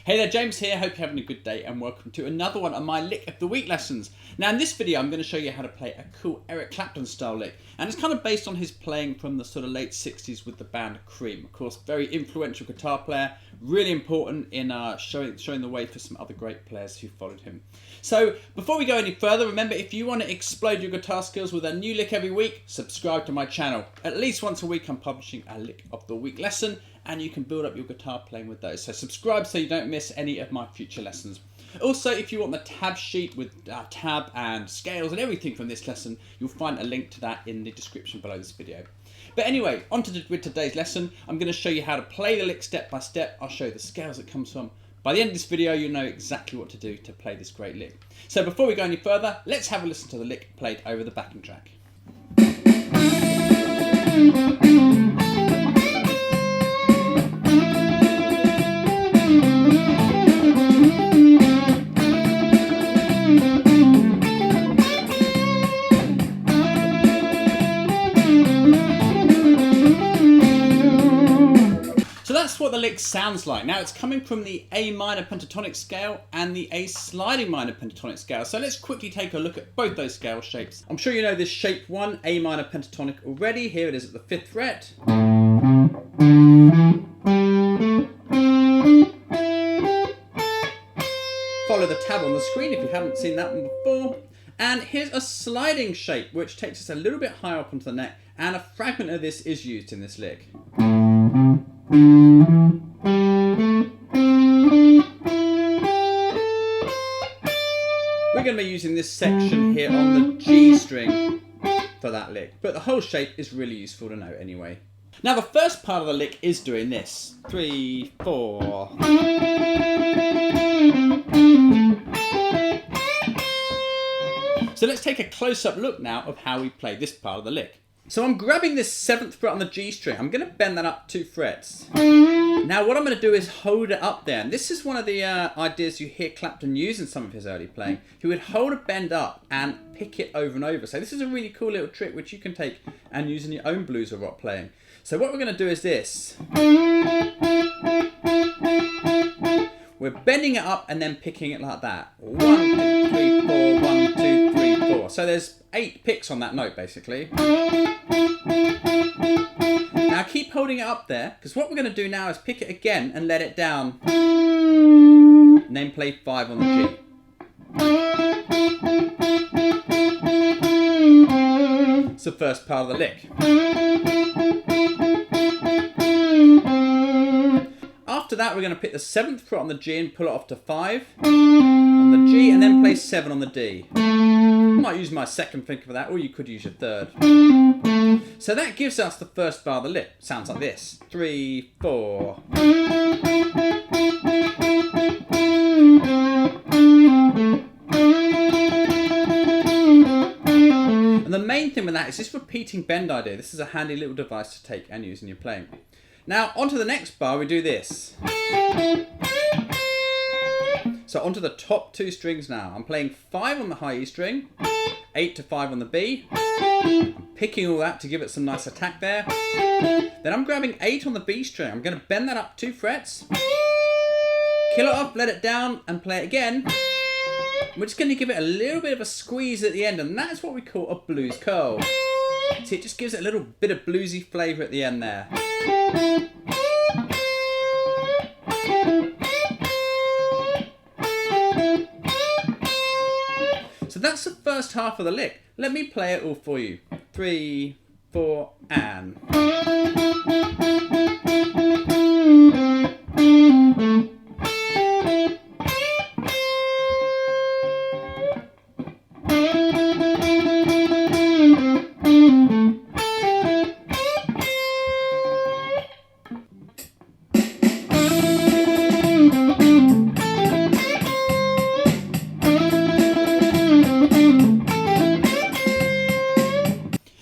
Hey there, James here, hope you're having a good day and welcome to another one of my Lick of the Week lessons. Now in this video I'm going to show you how to play a cool Eric Clapton style lick, and it's kind of based on his playing from the sort of late 60s with the band Cream. Of course, very influential guitar player, really important in showing the way for some other great players who followed him. So before we go any further, remember if you want to explode your guitar skills with a new lick every week, subscribe to my channel. At least once a week I'm publishing a Lick of the Week lesson, and you can build up your guitar playing with those. So subscribe so you don't miss any of my future lessons. Also, if you want the tab sheet with tab and scales and everything from this lesson, you'll find a link to that in the description below this video. But anyway, on to with today's lesson. I'm going to show you how to play the lick step by step. I'll show you the scales it comes from. By the end of this video, you'll know exactly what to do to play this great lick. So before we go any further, let's have a listen to the lick played over the backing track. That's what the lick sounds like. Now it's coming from the A minor pentatonic scale and the A sliding minor pentatonic scale. So let's quickly take a look at both those scale shapes. I'm sure you know this shape 1, A minor pentatonic already. Here it is at the 5th fret. Follow the tab on the screen if you haven't seen that one before. And here's a sliding shape which takes us a little bit higher up onto the neck, and a fragment of this is used in this lick. We're going to be using this section here on the G string for that lick, but the whole shape is really useful to know anyway. Now the first part of the lick is doing this. 3, 4. So let's take a close-up look now of how we play this part of the lick. So I'm grabbing this 7th fret on the G string. I'm going to bend that up 2 frets. Now what I'm going to do is hold it up there. And this is one of the ideas you hear Clapton use in some of his early playing. He would hold a bend up and pick it over and over. So this is a really cool little trick which you can take and use in your own blues or rock playing. So what we're going to do is this. We're bending it up and then picking it like that. 1, 2, 3, 4, 1, 2, 3, 4. So there's 8 picks on that note basically. Now keep holding it up there, because what we're going to do now is pick it again and let it down. And then play 5 on the G. It's the first part of the lick. After that, we're going to pick the 7th fret on the G and pull it off to 5 on the G, and then play 7 on the D. I might use my second finger for that, or you could use your third. So that gives us the first bar of the lick. Sounds like this. 3, 4. And the main thing with that is this repeating bend idea. This is a handy little device to take and use in your playing. Now onto the next bar we do this. So onto the top 2 strings now. I'm playing 5 on the high E string, 8 to 5 on the B. I'm picking all that to give it some nice attack there. Then I'm grabbing 8 on the B string. I'm going to bend that up 2 frets. Kill it off, let it down and play it again. We're just going to give it a little bit of a squeeze at the end, and that's what we call a blues curl. See, it just gives it a little bit of bluesy flavour at the end there. So that's the first half of the lick. Let me play it all for you. 3, 4, and...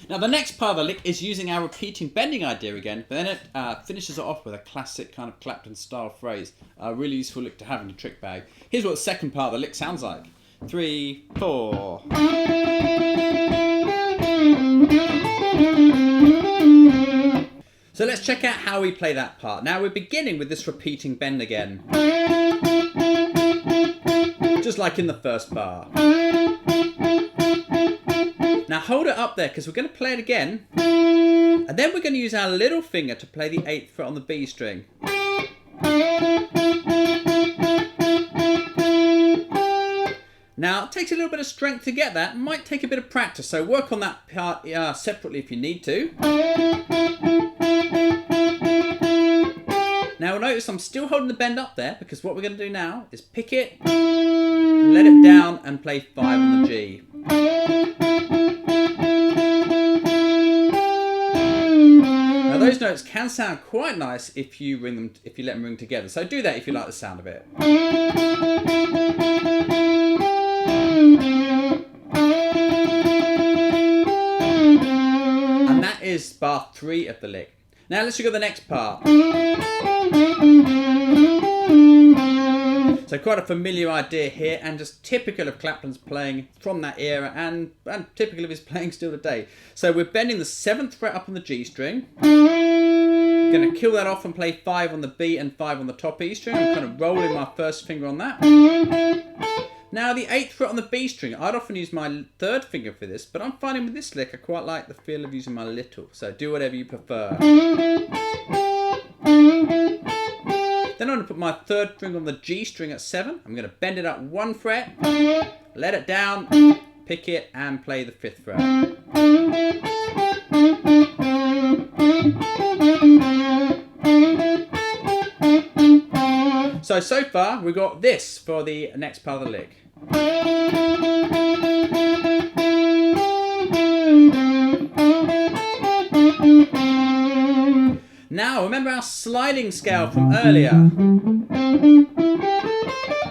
Now the next part of the lick is using our repeating bending idea again, but then it finishes it off with a classic kind of Clapton style phrase. A really useful lick to have in your trick bag. Here's what the second part of the lick sounds like. 3, 4. So let's check out how we play that part. Now we're beginning with this repeating bend again. just like in the first bar. Now hold it up there because we're going to play it again. And then we're going to use our little finger to play the 8th fret on the B string. Now, it takes a little bit of strength to get that. It might take a bit of practice, so work on that part separately if you need to. Now, notice I'm still holding the bend up there because what we're going to do now is pick it, let it down, and play 5 on the G. Now, those notes can sound quite nice if you let them ring together. So do that if you like the sound of it. And that is bar 3 of the lick. Now let's look at the next part. So quite a familiar idea here, and just typical of Clapton's playing from that era, and typical of his playing still today. So we're bending the 7th fret up on the G string. Going to kill that off and play 5 on the B and 5 on the top E string. I'm kind of rolling my first finger on that. Now the 8th fret on the B string, I'd often use my 3rd finger for this, but I'm finding with this lick I quite like the feel of using my little, so do whatever you prefer. Then I'm going to put my 3rd finger on the G string at 7, I'm going to bend it up 1 fret, let it down, pick it and play the 5th fret. So far we've got this for the next part of the lick. Now remember our sliding scale from earlier.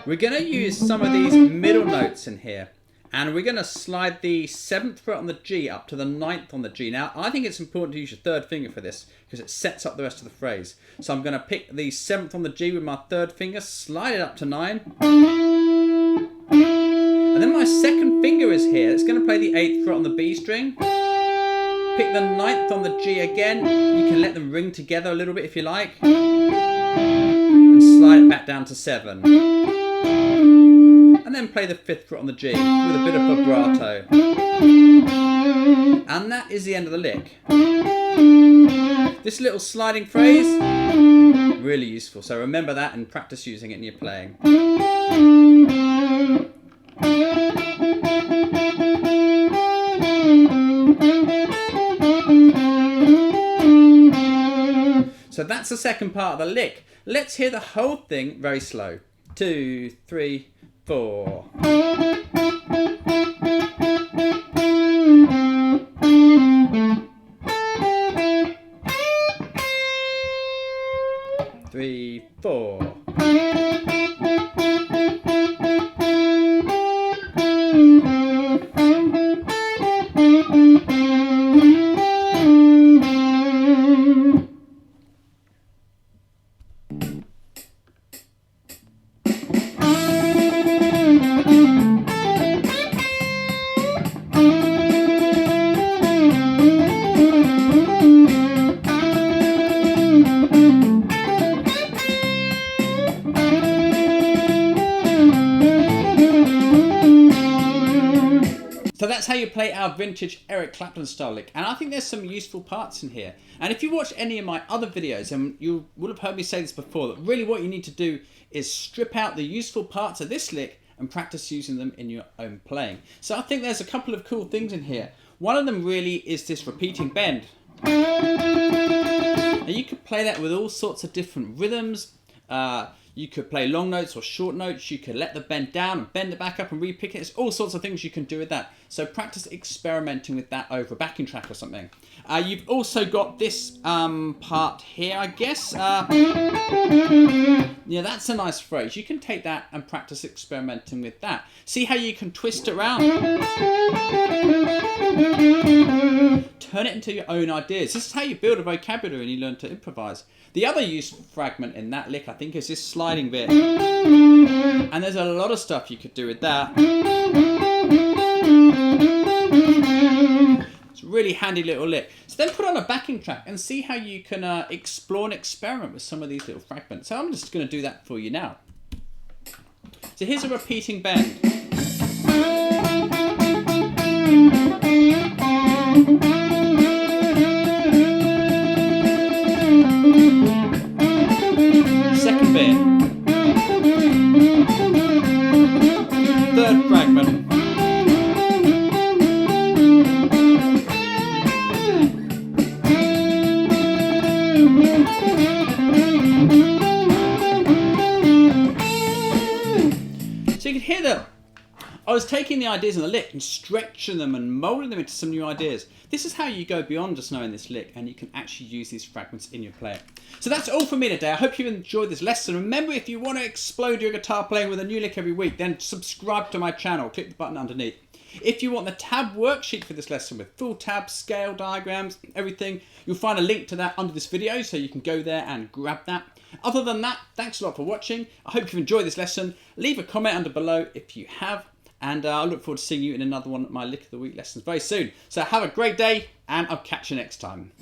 We're going to use some of these middle notes in here, and we're going to slide the 7th fret on the G up to the 9th on the G. Now I think it's important to use your 3rd finger for this because it sets up the rest of the phrase. So I'm going to pick the 7th on the G with my 3rd finger, slide it up to 9. And then my 2nd finger is here. It's going to play the 8th fret on the B string. Pick the 9th on the G again. You can let them ring together a little bit if you like. And slide it back down to 7. And then play the 5th fret on the G with a bit of vibrato. And that is the end of the lick. This little sliding phrase, really useful. So remember that and practice using it in your playing. So that's the second part of the lick. Let's hear the whole thing very slow. 2, 3, 4. 3, 4. So that's how you play our vintage Eric Clapton style lick, and I think there's some useful parts in here. And if you watch any of my other videos, and you will have heard me say this before, that really what you need to do is strip out the useful parts of this lick and practice using them in your own playing. So I think there's a couple of cool things in here. One of them really is this repeating bend. Now you could play that with all sorts of different rhythms. You could play long notes or short notes. You could let the bend down and bend it back up and re-pick it. There's all sorts of things you can do with that. So practice experimenting with that over a backing track or something. You've also got this part here, I guess. Yeah, that's a nice phrase. You can take that and practice experimenting with that. See how you can twist it around. Turn it into your own ideas. This is how you build a vocabulary and you learn to improvise. The other useful fragment in that lick, I think, is this sliding bit. And there's a lot of stuff you could do with that. It's a really handy little lick. So then put on a backing track and see how you can explore and experiment with some of these little fragments. So I'm just going to do that for you now. So here's a repeating bend. Second bit. Third fragment. So you can hear that I was taking the ideas in the lick and stretching them and moulding them into some new ideas. This is how you go beyond just knowing this lick, and you can actually use these fragments in your playing. So that's all from me today. I hope you enjoyed this lesson. Remember, if you want to explode your guitar playing with a new lick every week, then subscribe to my channel. Click the button underneath. If you want the tab worksheet for this lesson with full tabs, scale diagrams, everything, you'll find a link to that under this video, so you can go there and grab that. Other than that, thanks a lot for watching. I hope you've enjoyed this lesson. Leave a comment under below if you have. And I look forward to seeing you in another one of my Lick of the Week lessons very soon. So have a great day, and I'll catch you next time.